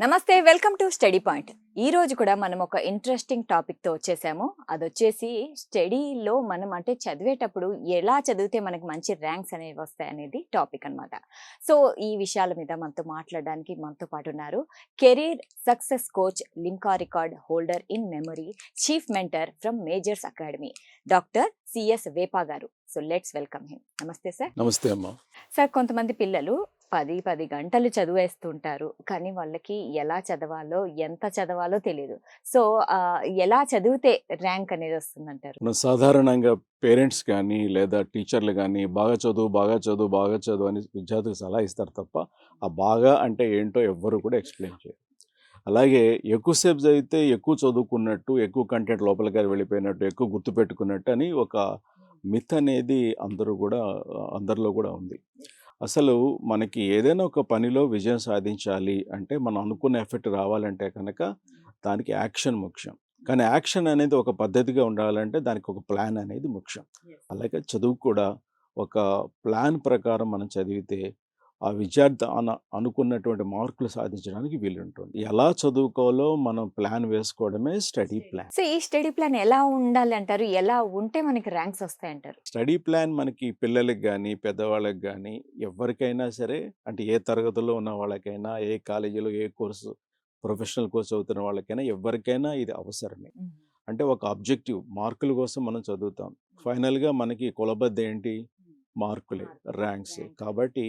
నమస్తే, welcome to study point. ఈ రోజు కూడా మనం ఒక ఇంట్రెస్టింగ్ టాపిక్తో వచ్చేసాము. అదొచ్చేసి స్టడీలో మనం అంటే చదివేటప్పుడు ఎలా చదివితే మనకి మంచి ర్యాంక్స్ అనేవి వస్తాయనేది టాపిక్ అన్నమాట. సో ఈ విషయాల మీద మనతో మాట్లాడడానికి మనతో పాటు ఉన్నారు career success coach, Limca record holder in memory, chief mentor from Majors academy, doctor CS Vepa గారు. So let's welcome him. నమస్తే సార్. నమస్తే అమ్మా. సార్, కొంతమంది పిల్లలు 10 గంటలు చదివేస్తుంటారు. కానీ వాళ్ళకి ఎలా చదవాలో, ఎంత చదవాలో తెలీదు. సో, ఎలా చదివితే ర్యాంక్ అనేది వస్తుందంటారు? మనం సాధారణంగా పేరెంట్స్ కానీ లేదా టీచర్లు కానీ బాగా చదువు, బాగా చదువు, బాగా చదువు అని విద్యార్థులకు సలహా ఇస్తారు తప్ప, ఆ బాగా అంటే ఏంటో ఎవ్వరు కూడా ఎక్స్‌ప్లెయిన్ చేయరు. అలాగే ఎక్కువసేపు చదివితే ఎక్కువ చదువుకున్నట్టు, ఎక్కువ కంటెంట్ లోపలికి వెళ్ళిపోయినట్టు, ఎక్కువ గుర్తుపెట్టుకున్నట్టు అని ఒక మిత్ అనేది అందరిలో కూడా ఉంది. అసలు మనకి ఏదైనా ఒక పనిలో విజయం సాధించాలి అంటే మనం అనుకున్న ఎఫెక్ట్ రావాలంటే కనుక దానికి యాక్షన్ ముఖ్యం. కానీ యాక్షన్ అనేది ఒక పద్ధతిగా ఉండాలంటే దానికి ఒక ప్లాన్ అనేది ముఖ్యం. అలాగే చదువు కూడా ఒక ప్లాన్ ప్రకారం మనం చదివితే ఆ విద్యార్థి అనుకున్నటువంటి మార్కులు సాధించడానికి వీలుంటుంది. ఎలా చదువుకోవాలో మనం ప్లాన్ వేసుకోవడమే స్టడీ ప్లాన్. సో, ఈ స్టడీ ప్లాన్ ఎలా ఉండాలి అంటారు? ఎలా ఉంటే మనకి ర్యాంక్స్ వస్తాయంటారు? స్టడీ ప్లాన్ మనకి పిల్లలకి గానీ, పెద్దవాళ్ళకి గానీ ఎవరికైనా సరే, అంటే ఏ తరగతిలో ఉన్న వాళ్ళకైనా, ఏ కాలేజీలో ఏ కోర్సు ప్రొఫెషనల్ కోర్స్ చదువుతున్న వాళ్ళకైనా ఎవరికైనా ఇది అవసరమే. అంటే ఒక ఆబ్జెక్టివ్ మార్కుల కోసం మనం చదువుతాం. ఫైనల్‌గా మనకి కొలబద్ద ఏంటి? మార్కులే, ర్యాంక్సే. కాబట్టి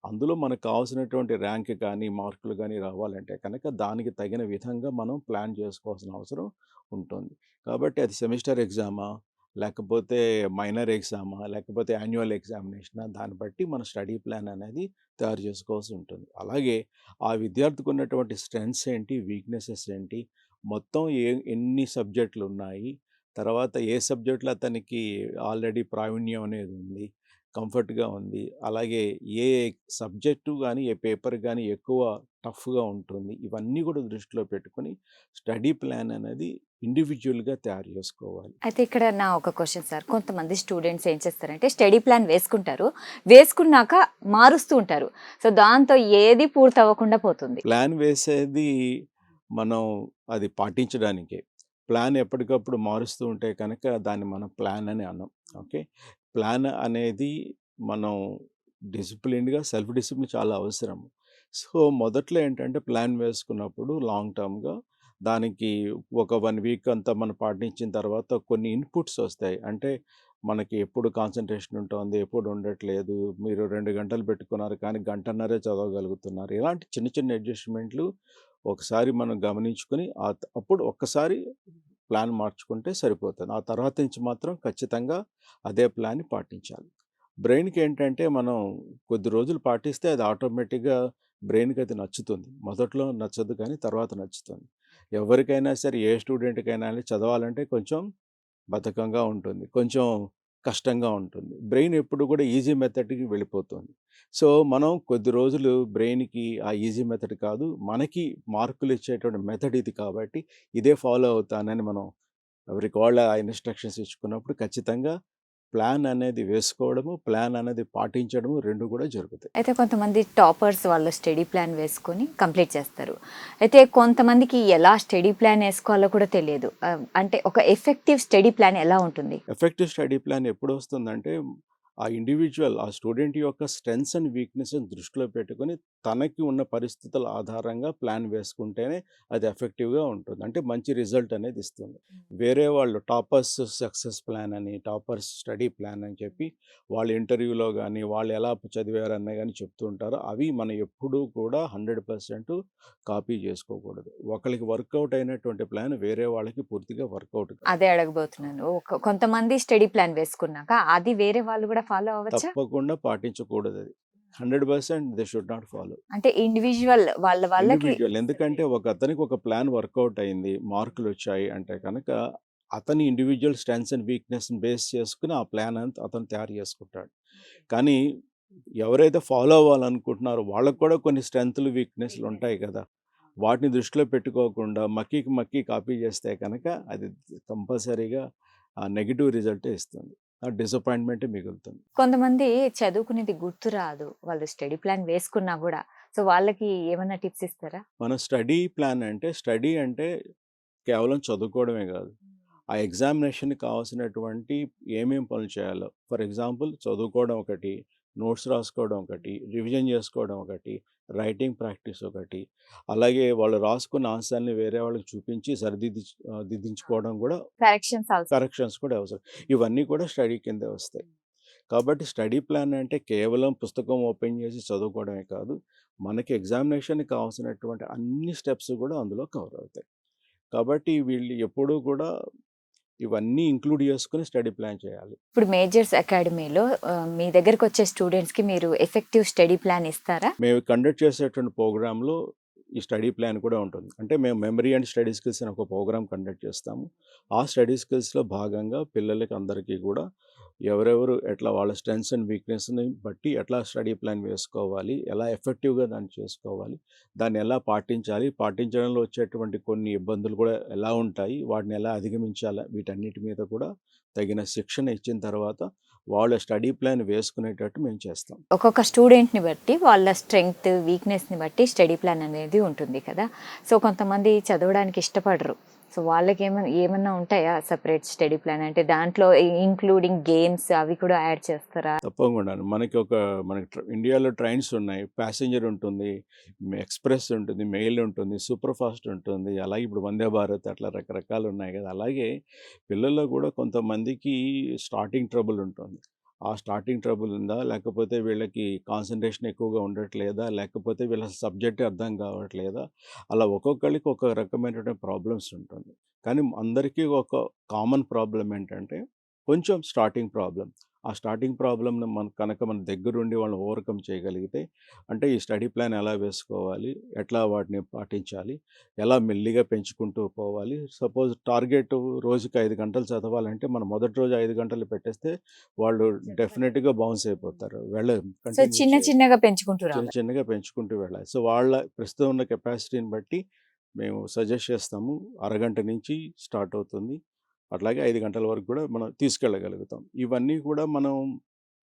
అందులో మనకు కావాల్సినటువంటి ర్యాంక్ కానీ, మార్కులు గానీ రావాలంటే కనుక దానికి తగిన విధంగా మనం ప్లాన్ చేసుకోవాల్సిన అవసరం ఉంటుంది. కాబట్టి అది సెమిస్టర్ ఎగ్జామా? లేకపోతే మైనర్ ఎగ్జామా? లేకపోతే యాన్యువల్ ఎగ్జామినేషనా? దాన్ని బట్టి మన స్టడీ ప్లాన్ అనేది తయారు చేసుకోవాల్సి ఉంటుంది. అలాగే ఆ విద్యార్థికి ఉన్నటువంటి స్ట్రెంగ్త్స్ ఏంటి? వీక్‌నెసెస్ ఏంటి? మొత్తం ఎన్ని సబ్జెక్టులున్నాయి? తర్వాత ఏ సబ్జెక్ట్‌లో అతనికి ఆల్రెడీ ప్రావీణ్యం అనేది ఉంది, కంఫర్ట్‌గా ఉంది. అలాగే ఏ సబ్జెక్టు గానీ, ఏ పేపర్ గానీ ఎక్కువ టఫ్‌గా ఉంటుంది. ఇవన్నీ కూడా దృష్టిలో పెట్టుకొని స్టడీ ప్లాన్ అనేది ఇండివిడ్యువల్‌గా తయారు చేసుకోవాలి. అయితే ఇక్కడ నా ఒక క్వశ్చన్ సార్. కొంతమంది స్టూడెంట్స్ ఏం చేస్తారంటే స్టడీ ప్లాన్ వేసుకుంటారు. వేసుకున్నాక మారుస్తూ ఉంటారు. సో, దాంతో ఏది పూర్తవ్వకుండా పోతుంది. ప్లాన్ వేసేది మనం అది పాటించడానికే. ప్లాన్ ఎప్పటికప్పుడు మారుస్తూ ఉంటే కనుక దాన్ని మనం ప్లాన్ అని అనం. ఓకే. ప్లాన్ అనేది మనం సెల్ఫ్ డిసిప్లిన్ చాలా అవసరం. సో, మొదట్లో ఏంటంటే ప్లాన్ వేసుకున్నప్పుడు లాంగ్ టర్మ్‌గా దానికి ఒక 1 వీక్ అంతా మనం పాటించిన తర్వాత కొన్ని ఇన్‌పుట్స్ వస్తాయి. అంటే మనకి ఎప్పుడు కాన్సంట్రేషన్ ఉంటుంది, ఎప్పుడు ఉండట్లేదు. మీరు 2 గంటలు పెట్టుకున్నారు కానీ గంటన్నరే చదవగలుగుతున్నారు. ఇలాంటి చిన్న చిన్న అడ్జస్ట్‌మెంట్లు ఒకసారి మనం గమనించుకొని అప్పుడు ఒక్కసారి ప్లాన్ మార్చుకుంటే సరిపోతుంది. ఆ తర్వాత నుంచి మాత్రం ఖచ్చితంగా అదే ప్లాన్‌ని పాటించాలి. బ్రెయిన్‌కి ఏంటంటే మనం కొద్ది రోజులు పాటిస్తే అది ఆటోమేటిక్‌గా బ్రెయిన్‌కి అది నచ్చుతుంది. మొదట్లో నచ్చదు కానీ తర్వాత నచ్చుతుంది. ఎవరికైనా సరే ఏ స్టూడెంట్‌కైనా చదవాలంటే కొంచెం బద్ధకంగా ఉంటుంది. కొంచెం కష్టంగా ఉంటుంది. బ్రెయిన్ ఎప్పుడు కూడా ఈజీ మెథడ్‌కి వెళ్ళిపోతుంది. సో, మనం కొద్ది రోజులు బ్రెయిన్‌కి ఆ ఈజీ మెథడ్ కాదు, మనకి మార్కులు ఇచ్చేటువంటి మెథడ్ ఇది కాబట్టి ఇదే ఫాలో అవుతానని మనం ఎవరికి వాళ్ళు ఆ ఇన్‌స్ట్రక్షన్స్ ఇచ్చుకున్నప్పుడు ఖచ్చితంగా ప్లాన్ అనేది వేసుకోవడము, ప్లాన్ అనేది పాటించడము 2 కూడా జరుగుతాయి. అయితే కొంతమంది టాపర్స్ వాళ్ళు స్టడీ ప్లాన్ వేసుకొని కంప్లీట్ చేస్తారు. అయితే కొంతమందికి ఎలా స్టడీ ప్లాన్ వేసుకోవాలో కూడా తెలియదు. అంటే ఒక ఎఫెక్టివ్ స్టడీ ప్లాన్ ఎలా ఉంటుంది? ఎఫెక్టివ్ స్టడీ ప్లాన్ ఎప్పుడొస్తుందంటే, ఆ స్టూడెంట్ యొక్క స్ట్రెంగ్త్స్ అండ్ వీక్‌నెసెస్ దృష్టిలో పెట్టుకొని, తనకి ఉన్న పరిస్థితుల ఆధారంగా ప్లాన్ వేసుకుంటేనే అది ఎఫెక్టివ్‌గా ఉంటుంది. అంటే మంచి రిజల్ట్ అనేది ఇస్తుంది. వేరే వాళ్ళు టాపర్స్ సక్సెస్ ప్లాన్ అని, టాపర్స్ స్టడీ ప్లాన్ అని చెప్పి, వాళ్ళ ఇంటర్వ్యూలో గానీ, వాళ్ళు ఎలా చదివారని గానీ చెప్తూ ఉంటారు. అవి మనం ఎప్పుడూ కూడా 100% కాపీ చేసుకోకూడదు. ఒకళ్ళకి వర్కౌట్ అయినటువంటి ప్లాన్ వేరే వాళ్ళకి పూర్తిగా వర్కౌట్ కాదు. అదే అడగబోతున్నాను. కొంతమంది స్టడీ ప్లాన్ వేసుకున్నాక అది వేరే వాళ్ళు కూడా ఫాలో అవ్వచ్చా? తప్పకుండా పాటించకూడదది. 100% దే షుడ్ నాట్ ఫాలో. అంటే ఇండివిడ్యువల్ వాళ్ళకి. ఎందుకంటే అతనికి ఒక ప్లాన్ వర్కౌట్ అయింది, మార్కులొచ్చాయి అంటే కనుక అతని ఇండివిడ్యువల్ స్ట్రెంగ్త్స్ అండ్ వీక్‌నెస్‌ని బేస్ చేసుకొని ఆ ప్లాన్ అంతా అతను తయారు చేసుకుంటాడు. కానీ ఎవరైతే ఫాలో అవ్వాలనుకుంటున్నారో వాళ్ళకి కూడా కొన్ని స్ట్రెంగ్త్‌లు, వీక్‌నెస్‌లు ఉంటాయి కదా! వాటిని దృష్టిలో పెట్టుకోకుండా మక్కికి మక్కి కాపీ చేస్తే కనుక అది కంపల్సరీగా నెగెటివ్ రిజల్టే ఇస్తుంది. ఆ డిసప్పాయింట్‌మెంటే మిగులుతుంది. కొంతమంది చదువుకునేది గుర్తు రాదు. వాళ్ళు స్టడీ ప్లాన్ వేసుకున్నా గూడా. సో వాళ్ళకి ఏమన్నా టిప్స్ ఇస్తారా? మన స్టడీ అంటే కేవలం చదువుకోవడమే కాదు. ఆ ఎగ్జామినేషన్‌కి కావాల్సినటువంటి ఏమేం పనులు చేయాలో, ఫర్ ఎగ్జాంపుల్ చదువుకోవడం ఒకటి, నోట్స్ రాసుకోవడం ఒకటి, రివిజన్ చేసుకోవడం ఒకటి, రైటింగ్ ప్రాక్టీస్ ఒకటి, అలాగే వాళ్ళు రాసుకున్న ఆన్సర్‌ని వేరే వాళ్ళకి చూపించి దిద్దించుకోవడం కూడా, కరెక్షన్స్ అవసరం. కరెక్షన్స్ కూడా అవసరం. ఇవన్నీ కూడా స్టడీ కిందే వస్తాయి. కాబట్టి స్టడీ ప్లాన్ అంటే కేవలం పుస్తకం ఓపెన్ చేసి చదువుకోవడమే కాదు. మనకి ఎగ్జామినేషన్‌కి కావాల్సినటువంటి అన్ని స్టెప్స్ కూడా అందులో కవర్ అవుతాయి. కాబట్టి వీళ్ళు ఎప్పుడూ కూడా ఇవన్నీ ఇంక్లూడ్ చేసుకొని స్టడీ ప్లాన్ చేయాలి. ఇప్పుడు మేజర్స్ అకాడమీలో మీ దగ్గరకొచ్చే స్టూడెంట్స్‌కి మీరు ఎఫెక్టివ్ స్టడీ ప్లాన్ ఇస్తారా? మేము కండక్ట్ చేసేటువంటి ప్రోగ్రామ్‌లో ఈ స్టడీ ప్లాన్ కూడా ఉంటుంది. అంటే మేము మెమరీ అండ్ స్టడీ స్కిల్స్ అని ఒక ప్రోగ్రామ్ కండక్ట్ చేస్తాము. ఆ స్టడీ స్కిల్స్‌లో భాగంగా పిల్లలకి అందరికీ కూడా ఎవరెవరు ఎట్లా వాళ్ళ స్ట్రెంగ్త్స్ అండ్ వీక్‌నెస్‌ని బట్టి ఎట్లా స్టడీ ప్లాన్ వేసుకోవాలి, ఎలా ఎఫెక్టివ్‌గా దాన్ని చేసుకోవాలి, దాన్ని ఎలా పాటించాలి, పాటించడంలో వచ్చేటువంటి కొన్ని ఇబ్బందులు కూడా ఎలా ఉంటాయి, వాటిని ఎలా అధిగమించాలా, వీటన్నిటి మీద కూడా తగిన శిక్షణ ఇచ్చిన తర్వాత వాళ్ళ స్టడీ ప్లాన్ వేసుకునేటట్టు మేము చేస్తాం. ఒక్కొక్క స్టూడెంట్‌ని బట్టి వాళ్ళ స్ట్రెంగ్త్, వీక్‌నెస్‌ని బట్టి స్టడీ ప్లాన్ అనేది ఉంటుంది కదా! సో, కొంతమంది చదవడానికి ఇష్టపడరు. సో, ఏమన్నా ఉంటాయా సెపరేట్ స్టడీ ప్లాన్? అంటే దాంట్లో ఇంక్లూడింగ్ గేమ్స్ అవి కూడా యాడ్ చేస్తారా? తప్పకుండాను. మనకి ఇండియాలో ట్రైన్స్ ఉన్నాయి. ప్యాసింజర్ ఉంటుంది, ఎక్స్‌ప్రెస్ ఉంటుంది, మెయిల్ ఉంటుంది, సూపర్ ఫాస్ట్ ఉంటుంది. అలాగే ఇప్పుడు వందే భారత్ అట్లా రకరకాలు ఉన్నాయి కదా! అలాగే పిల్లల్లో కూడా కొంతమందికి స్టార్టింగ్ ట్రబుల్ ఉంటుంది. ఆ స్టార్టింగ్ ట్రబుల్ ఉందా? లేకపోతే వీళ్ళకి కాన్సంట్రేషన్ ఎక్కువగా ఉండట్లేదా? లేకపోతే వీళ్ళ సబ్జెక్టే అర్థం కావట్లేదా? అలా ఒక్కొక్కళ్ళకి ఒక రకమైనటువంటి ప్రాబ్లమ్స్ ఉంటుంది. కానీ అందరికీ ఒక కామన్ ప్రాబ్లమ్ ఏంటంటే కొంచెం స్టార్టింగ్ ప్రాబ్లమ్. ఆ స్టార్టింగ్ ప్రాబ్లమ్‌ని మన దగ్గరుండి వాళ్ళని ఓవర్‌కమ్ చేయగలిగితే, అంటే ఈ స్టడీ ప్లాన్ ఎలా వేసుకోవాలి? ఎట్లా వాటిని పాటించాలి? ఎలా మెల్లిగా పెంచుకుంటూ పోవాలి? సపోజ్ టార్గెట్ రోజుకి 5 గంటలు చదవాలంటే, మనం మొదటి రోజు 5 గంటలు పెట్టేస్తే వాళ్ళు డెఫినిట్‌గా బౌన్స్ అయిపోతారు. వెళ్ళరు. సో, కంటిన్యూ చిన్న చేయరు. చిన్నగా పెంచుకుంటూ చిన్న రావాలి. చిన్నగా పెంచుకుంటూ వెళ్ళాలి. సో, వాళ్ళ ప్రస్తుతం ఉన్న కెపాసిటీని బట్టి మేము సజెస్ట్ చేస్తాము. అరగంట నుంచి స్టార్ట్ అవుతుంది. అట్లాగే 5 గంటల వరకు కూడా మనం తీసుకెళ్ళగలుగుతాం. ఇవన్నీ కూడా మనం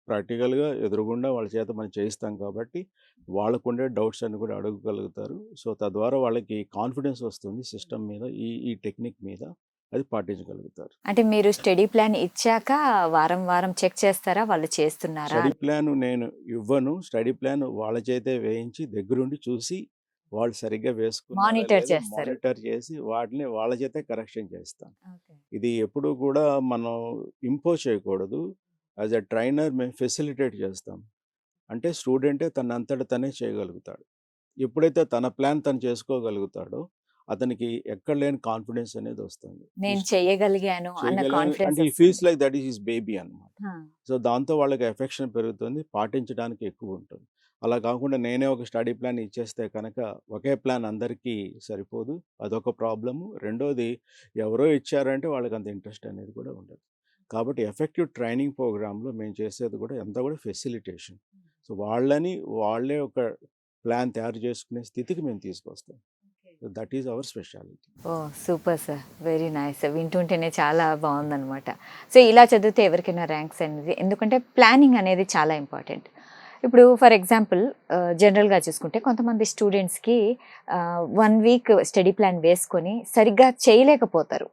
ప్రాక్టికల్‌గా ఎదురుగుండా వాళ్ళ చేత మనం చేయిస్తాం కాబట్టి, వాళ్ళకుండే డౌట్స్ అన్నీ కూడా అడగగలుగుతారు. సో, తద్వారా వాళ్ళకి కాన్ఫిడెన్స్ వస్తుంది సిస్టమ్ మీద, ఈ ఈ టెక్నిక్ మీద. అది పాటించగలుగుతారు. అంటే మీరు స్టడీ ప్లాన్ ఇచ్చాక వారం వారం చెక్ చేస్తారా? వాళ్ళు చేస్తున్నారా? స్టడీ ప్లాన్ నేను ఇవ్వను. స్టడీ ప్లాన్ వాళ్ళ చేతే వేయించి దగ్గరుండి చూసి, వాళ్ళు సరిగ్గా వేసుకున్నారా మానిటర్ లేదా చేస్తారు. మానిటర్ చేసి వాటిని వాళ్ళ చేతే కరెక్షన్ చేస్తాను. ఓకే. ఇది ఎప్పుడూ కూడా మనం ఇంపోజ్ చేయకూడదు. యాస్ ఎ ట్రైనర్ మేము ఫెసిలిటేట్ చేస్తాం. అంటే స్టూడెంటే తనంతట తనే చేయగలుగుతాడు. ఎప్పుడైతే తన ప్లాన్ తను చేసుకోగలుగుతాడో, అతనికి ఎక్కడ లేని కాన్ఫిడెన్స్ అనేది వస్తుంది. నేను చేయగలిగాను అన్న చేయగలని కాన్ఫిడెన్స్ అంటే హి వస్తుంది. Feels like that is his baby అన్నమాట. ఆ! సో, దాంతో వాళ్ళకి ఎఫెక్షన్ పెరుగుతుంది. పాటించడానికి ఎక్కువుంటుంది. అలా కాకుండా నేనే ఒక స్టడీ ప్లాన్ ఇచ్చేస్తే కనుక ఒకే ప్లాన్ అందరికీ సరిపోదు. అదొక ప్రాబ్లము. రెండోది ఎవరో ఇచ్చారంటే వాళ్ళకంత ఇంట్రెస్ట్ అనేది కూడా ఉండదు. కాబట్టి ఎఫెక్టివ్ ట్రైనింగ్ ప్రోగ్రామ్‌లో మేము చేసేది కూడా అంతా కూడా ఫెసిలిటేషన్. సో, వాళ్ళే ఒక ప్లాన్ తయారు చేసుకునే స్థితికి మేము తీసుకొస్తాం. So, that is our speciality. Oh! Super sir. Very nice. వింటుంటేనే చాలా బావుందనమాట. సో, ఇలా చదివితే ఎవరికైనా ర్యాంక్స్ అనేది ఎందుకంటే ప్లానింగ్ అనేది చాలా ఇంపార్టెంట్. ఇప్పుడు ఫర్ ఎగ్జాంపుల్ జనరల్‌గా చూసుకుంటే కొంతమంది స్టూడెంట్స్‌కి 1 వీక్ స్టడీ ప్లాన్ వేసుకొని సరిగ్గా చేయలేకపోతారు.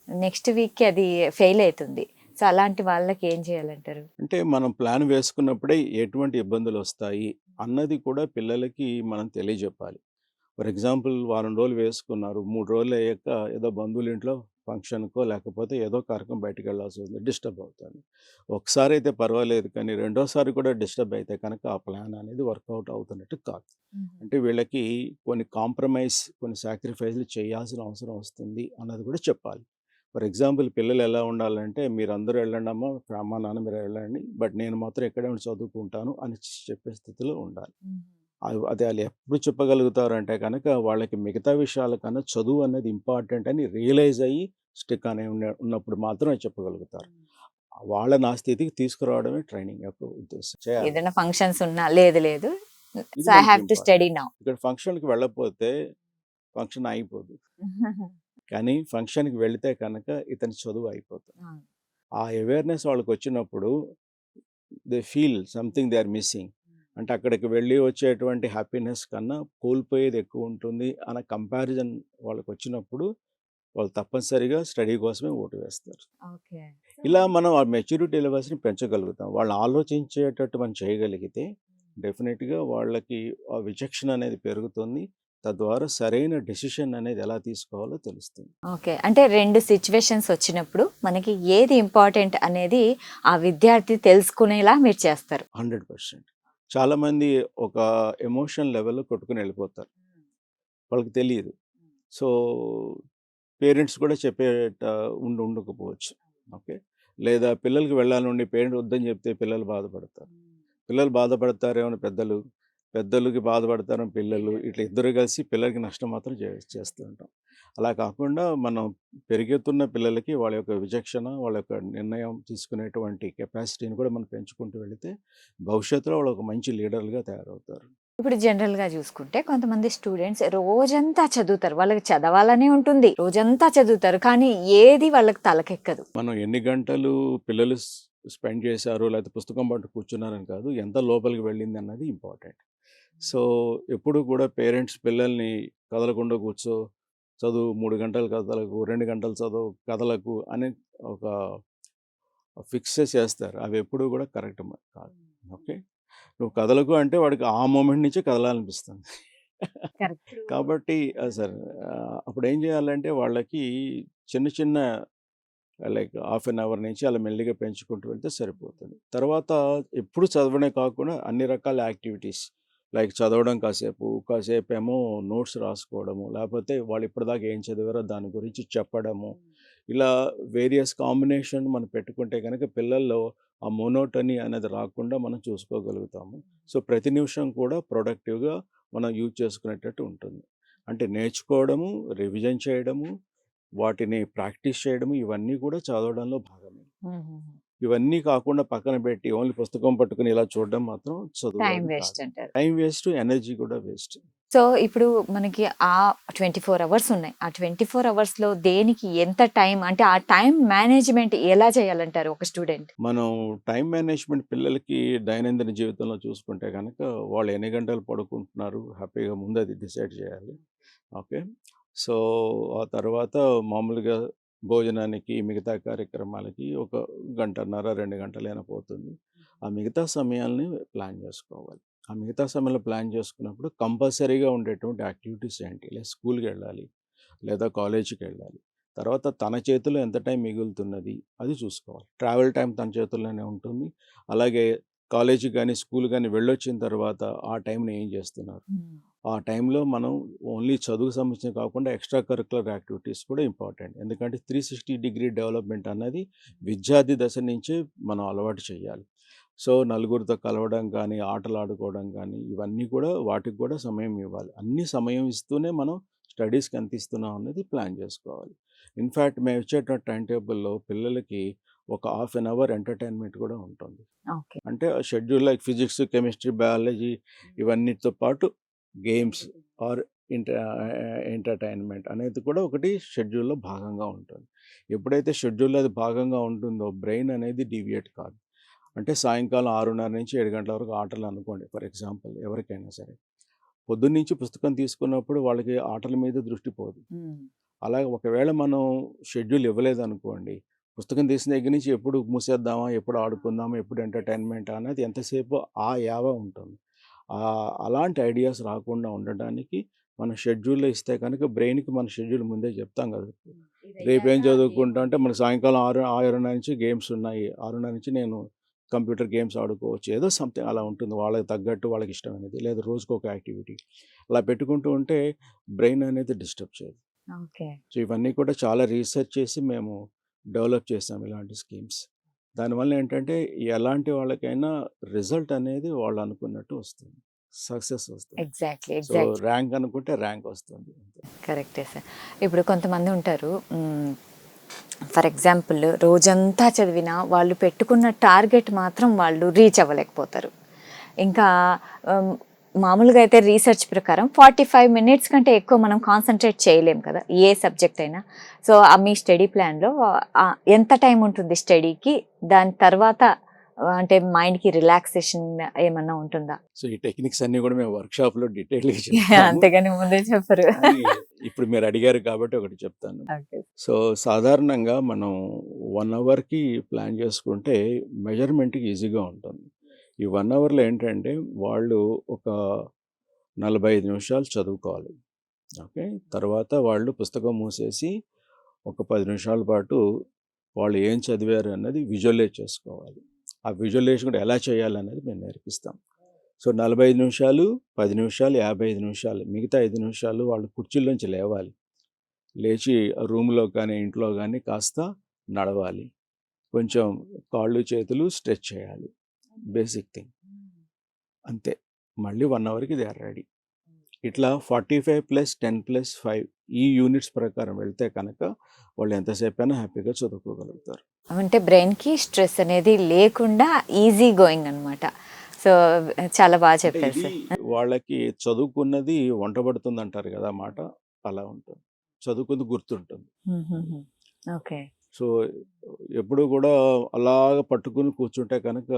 నెక్స్ట్ వీక్‌కి అది ఫెయిల్ అయితుంది. సో, అలాంటి వాళ్ళకి ఏం చేయాలంటారు? అంటే మనం ప్లాన్ వేసుకున్నప్పుడే ఎటువంటి ఇబ్బందులొస్తాయి అన్నది కూడా పిల్లలకి మనం తెలియజెప్పాలి. ఫర్ ఎగ్జాంపుల్ వారం రోజులు వేసుకున్నారు. 3 రోజులు అయ్యాక ఏదో బంధువుల ఇంట్లో ఫంక్షన్‌కో లేకపోతే ఏదో కార్యక్రమం బయటికెళ్ళాల్సొస్తుంది. డిస్టర్బ్ అవుతాను. ఒకసారి అయితే పర్వాలేదు కానీ రెండోసారి కూడా డిస్టర్బ్ అయితే కనుక ఆ ప్లాన్ అనేది వర్కౌట్ అవుతున్నట్టు కాదు. అంటే వీళ్ళకి కొన్ని సాక్రిఫైస్‌లు చేయాల్సిన అవసరం వస్తుంది అన్నది కూడా చెప్పాలి. ఫర్ ఎగ్జాంపుల్ పిల్లలు ఎలా ఉండాలంటే మీరందరూ వెళ్ళండమ్మా, అమ్మా, నాన్న మీరు వెళ్ళండి. బట్ నేను మాత్రం ఇక్కడే ఉండి చదువుకుంటాను అని చెప్పే స్థితిలో ఉండాలి. అది ఆళ్ళు ఎప్పుడు చెప్పగలుగుతారంటే కనుక వాళ్ళకి మిగతా విషయాల కన్నా చదువు అనేది ఇంపార్టెంట్ అని రియలైజ్ అయ్యి స్టిక్ అనే ఉన్నప్పుడు మాత్రమే చెప్పగలుగుతారు. వాళ్ళని ఆ స్థితికి తీసుకురావడమే ట్రైనింగ్ యొక్క ఉద్దేశ్యం. చేయాలి. ఏదైనా ఫంక్షన్స్ ఉన్నా లేదు లేదు. ఇది సో, ఐ మనకి have to important. Study now. ఇక్కడ ఫంక్షన్‌కి వెళ్ళకపోతే ఫంక్షన్ ఆగిపోదు. కానీ ఫంక్షన్‌కి వెళితే కనుక ఇతని చదువు అయిపోతుంది. ఆ అవేర్‌నెస్ వాళ్ళకొచ్చినప్పుడు they feel something they are missing. అంటే అక్కడికి వెళ్ళి వచ్చేటువంటి హ్యాపీనెస్ కన్నా కోల్పోయేది ఎక్కువ ఉంటుంది అన్న కంపారిజన్ వాళ్ళకి వచ్చినప్పుడు వాళ్ళు తప్పనిసరిగా స్టడీ కోసమే ఓటు వేస్తారు. ఓకే. ఇలా మనం ఆ మెచ్యూరిటీ లెవెల్స్ని పెంచగలుగుతాం. వాళ్ళు ఆలోచించేటట్టు మనం చేయగలిగితే డెఫినెట్గా వాళ్ళకి ఆ విచక్షణ అనేది పెరుగుతుంది. తద్వారా సరైన డెసిషన్ అనేది ఎలా తీసుకోవాలో తెలుస్తుంది. ఓకే. అంటే 2 సిట్యుయేషన్స్ వచ్చినప్పుడు మనకి ఏది ఇంపార్టెంట్ అనేది ఆ విద్యార్థి తెలుసుకునేలా మీరు చేస్తారు. 100%. చాలామంది ఒక ఎమోషన్ లెవెల్‌లో కొట్టుకొని వెళ్ళిపోతారు. వాళ్ళకి తెలీదు. సో, పేరెంట్స్ కూడా చెప్పేట ఉండకపోవచ్చు. ఓకే. లేదా పిల్లలకి వెళ్ళాలండి పేరెంట్ వద్దని చెప్తే పిల్లలు బాధపడతారు. పిల్లలు బాధపడతారేమో అని పెద్దలు, పెద్దలకి బాధపడతారేమో పిల్లలు. ఇట్లా ఇద్దరు కలిసి పిల్లలకి నష్టం మాత్రం చేస్తూ ఉంటాం. అలా కాకుండా మనం పెరుగుతున్న పిల్లలకి వాళ్ళ యొక్క విచక్షణ, వాళ్ళ యొక్క నిర్ణయం తీసుకునేటువంటి కెపాసిటీని కూడా మనం పెంచుకుంటూ వెళితే భవిష్యత్తులో వాళ్ళు ఒక మంచి లీడర్‌లుగా తయారవుతారు. ఇప్పుడు జనరల్‌గా చూసుకుంటే కొంతమంది స్టూడెంట్స్ రోజంతా చదువుతారు. వాళ్ళకి చదవాలనే ఉంటుంది. రోజంతా చదువుతారు. కానీ ఏది వాళ్ళకి తలకెక్కదు. మనం ఎన్ని గంటలు పిల్లలు స్పెండ్ చేశారు, లేకపోతే పుస్తకం పట్టు కూర్చున్నారని కాదు, ఎంత లోపలికి వెళ్ళింది అన్నది ఇంపార్టెంట్. సో, ఎప్పుడు కూడా పేరెంట్స్ పిల్లల్ని కదలకుండా కూర్చో, చదువు 3 గంటలు కథలకు, 2 గంటలు చదువు కథలకు అని ఒక ఫిక్స్ చేస్తారు. అవి ఎప్పుడూ కూడా కరెక్ట్ కాదు. ఓకే. నువ్వు కదలకు అంటే వాడికి ఆ మూమెంట్ నుంచే కదలాలనిపిస్తుంది. కరెక్ట్. కాబట్టి అప్పుడు ఏం చేయాలంటే వాళ్ళకి చిన్న చిన్న లైక్ హాఫ్ అన్ అవర్ నుంచి అలా మెల్లిగా పెంచుకుంటూ వెళ్తే సరిపోతుంది. తర్వాత ఎప్పుడు చదవడమే కాకుండా అన్ని రకాల యాక్టివిటీస్ లైక్ చదవడం కాసేపు, కాసేపేమో నోట్స్ రాసుకోవడము, లేకపోతే వాళ్ళు ఇప్పటిదాకా ఏం చదివారో దాని గురించి చెప్పడము. ఇలా వేరియస్ కాంబినేషన్ మనం పెట్టుకుంటే కనుక పిల్లల్లో ఆ మోనోటనీ అనేది రాకుండా మనం చూసుకోగలుగుతాము. సో, ప్రతి నిమిషం కూడా ప్రొడక్టివ్‌గా మనం యూజ్ చేసుకునేటట్టు ఉంటుంది. అంటే నేర్చుకోవడము, రివిజన్ చేయడము, వాటిని ప్రాక్టీస్ చేయడము ఇవన్నీ కూడా చదవడంలో భాగమే. ఇవన్నీ కాకుండా పక్కన పెట్టి ఓన్లీ పుస్తకం పట్టుకొని ఇలా చూడడం మాత్రం చదువు టైం అనేది వేస్ట్ కాదు. అంటారు. టైం వేస్ట్, ఎనర్జీ కూడా వేస్ట్. సో, ఇప్పుడు మనకి ఆ 24 అవర్స్ ఉన్నాయి. ఆ 24 అవర్స్‌లో దేనికి ఎంత టైం అంటే ఆ టైం మేనేజ్‌మెంట్ ఎలా చేయాలంటారు ఒక స్టూడెంట్? మనం టైం మేనేజ్మెంట్ పిల్లలకి దైనందిన జీవితంలో చూసుకుంటే కనుక వాళ్ళు ఎన్ని గంటలు పడుకుంటున్నారు హ్యాపీగా ముందు అది డిసైడ్ చేయాలి. ఓకే. సో, ఆ తర్వాత మామూలుగా భోజనానికి, మిగతా కార్యక్రమాలకి ఒక గంటన్నర, 2 గంటలైనా పోతుంది. ఆ మిగతా సమయాల్ని ప్లాన్ చేసుకోవాలి. ఆ మిగతా సమయంలో ప్లాన్ చేసుకున్నప్పుడు కంపల్సరీగా ఉండేటువంటి యాక్టివిటీస్ ఏంటి? లేదా స్కూల్‌కెళ్ళాలి, లేదా కాలేజీకెళ్ళాలి. తర్వాత తన చేతిలో ఎంత టైం మిగులుతున్నది అది చూసుకోవాలి. ట్రావెల్ టైం తన చేతుల్లోనే ఉంటుంది. అలాగే కాలేజీకి గానీ, స్కూల్ గానీ వెళ్ళొచ్చిన తర్వాత ఆ టైంని ఏం చేస్తున్నారు? ఆ టైంలో మనం ఓన్లీ చదువుకు సంబంధించినవి కాకుండా ఎక్స్ట్రా కరిక్యులర్ యాక్టివిటీస్ కూడా ఇంపార్టెంట్. ఎందుకంటే 360 డిగ్రీ డెవలప్‌మెంట్ అన్నది విద్యార్థి దశ నుంచే మనం అలవాటు చేయాలి. సో, నలుగురితో కలవడం కానీ, ఆటలు ఆడుకోవడం కానీ ఇవన్నీ కూడా వాటికి కూడా సమయం ఇవ్వాలి. అన్నీ సమయం ఇస్తూనే మనం స్టడీస్‌కి ఎంత ఇస్తున్నాం అనేది ప్లాన్ చేసుకోవాలి. ఇన్‌ఫాక్ట్ మేము ఇచ్చేటువంటి టైమ్ టేబుల్‌లో పిల్లలకి ఒక హాఫ్ అన్ అవర్ ఎంటర్‌టైన్‌మెంట్ కూడా ఉంటుంది. ఓకే. అంటే schedule like physics, chemistry, biology ఇవన్నిటితో పాటు గేమ్స్ ఆర్ ఎంటర్‌టైన్‌మెంట్ అనేది కూడా ఒకటి షెడ్యూల్‌లో భాగంగా ఉంటుంది. ఎప్పుడైతే షెడ్యూల్‌లో అది భాగంగా ఉంటుందో బ్రెయిన్ అనేది డీవియేట్ కాదు. అంటే సాయంకాలం 6:30 నుంచి 7 గంటల వరకు ఆటలు అనుకోండి ఫర్ ఎగ్జాంపుల్ ఎవరికైనా సరే. పొద్దున్నుంచి పుస్తకం తీసుకున్నప్పుడు వాళ్ళకి ఆటల మీద దృష్టి పోదు. అలాగే ఒకవేళ మనం షెడ్యూల్ ఇవ్వలేదనుకోండి, పుస్తకం తీసిన దగ్గర నుంచి ఎప్పుడు మూసేద్దామా, ఎప్పుడు ఆడుకుందామా, ఎప్పుడు ఎంటర్‌టైన్‌మెంటా అనేది ఎంతసేపు ఆ యావ ఉంటుంది. అలాంటి ఐడియాస్ రాకుండా ఉండడానికి మనం షెడ్యూల్‌లో ఇస్తే కనుక బ్రెయిన్‌కి మన షెడ్యూల్ ముందే చెప్తాం కదా! రేపేం చదువుకుంటా అంటే మనకు సాయంకాలం 6:30 నుంచి గేమ్స్ ఉన్నాయి. 6:30 నుంచి నేను కంప్యూటర్ గేమ్స్ ఆడుకోవచ్చు. ఏదో సంథింగ్ అలా ఉంటుంది. వాళ్ళకి తగ్గట్టు వాళ్ళకి ఇష్టమైనది. లేదా రోజుకొక యాక్టివిటీ. అలా పెట్టుకుంటూ ఉంటే బ్రెయిన్ అనేది డిస్టర్బ్ చేయదు. ఓకే. సో, ఇవన్నీ కూడా చాలా రీసెర్చ్ చేసి మేము డెవలప్ చేసాం ఇలాంటి స్కీమ్స్. దానివల్ల ఏంటంటే ఎలాంటి వాళ్ళకైనా రిజల్ట్ అనేది వాళ్ళు అనుకున్నట్టు వస్తుంది. సక్సెస్ వస్తుంది. ఎగ్జాక్ట్‌లీ. సో, ర్యాంక్ అనుకుంటే ర్యాంక్ వస్తుంది. కరెక్టే సార్. ఇప్పుడు కొంతమంది ఉంటారు. ఫర్ ఎగ్జాంపుల్ రోజంతా చదివినా వాళ్ళు పెట్టుకున్న టార్గెట్ మాత్రం వాళ్ళు రీచ్ అవ్వలేకపోతారు. ఇంకా మామూలుగా అయితే రీసెర్చ్ ప్రకారం 45 మినిట్స్ కంటే ఎక్కువ మనం కాన్సన్ట్రేట్ చేయలేం కదా ఏ సబ్జెక్ట్ అయినా. సో, మీ స్టడీ ప్లాన్‌లో ఎంత టైం ఉంటుంది స్టడీకి? దాని తర్వాత అంటే మైండ్‌కి రిలాక్సేషన్ ఏమన్నా ఉంటుందా? సో ఈ టెక్నిక్స్ అన్నీ కూడా మేము వర్క్షాప్‌లో డీటెయిల్‌గా చెప్తాము. అంతేగాని ముందే చెప్పరు. కానీ ఇప్పుడు మీరు అడిగారు కాబట్టి ఒకటి చెప్తాను. ఓకే. సో సాధారణంగా మనం 1 అవర్‌కి ప్లాన్ చేసుకుంటే మెజర్‌మెంట్‌కి ఈజీగా ఉంటుంది. ఈ 1 అవర్‌లో ఏంటంటే వాళ్ళు ఒక 45 నిమిషాలు చదువుకోవాలి. ఓకే. తర్వాత వాళ్ళు పుస్తకం మూసేసి ఒక 10 నిమిషాల పాటు వాళ్ళు ఏం చదివారు అన్నది విజువలైజ్ చేసుకోవాలి. ఆ విజువలైజేషన్ కూడా ఎలా చేయాలనేది మేము నేర్పిస్తాం. సో 45 నిమిషాలు, 10 నిమిషాలు, 55 నిమిషాలు, మిగతా 5 నిమిషాలు వాళ్ళు కుర్చీలోంచి లేవాలి. లేచి రూమ్‌లో కానీ, ఇంట్లో గానీ కాస్త నడవాలి. కొంచెం కాళ్ళు, చేతులు స్ట్రెచ్ చేయాలి. Basic thing. అంతే. మళ్ళీ 1 అవర్‌కి దే ఆర్ రెడీ. ఇట్లా 45+10+5 ఈ యూనిట్స్ ప్రకారం వెళ్తే కనుక వాళ్ళు ఎంతసేపైనా హ్యాపీగా చదువుకోగలుగుతారు. అంటే బ్రెయిన్‌కి స్ట్రెస్ అనేది లేకుండా ఈజీ గోయింగ్ అన్నమాట. సో చాలా బాగా అంటే చెప్పారు ఇది సార్. వాళ్ళకి చదువుకున్నది వంట పడుతుందంటారు కదా మాట. అలా ఉంటుంది. చదువుకుంది గుర్తుంటుంది. హుహుహు. ఓకే. సో ఎప్పుడు కూడా అలాగ పట్టుకుని కూర్చుంటే కనుక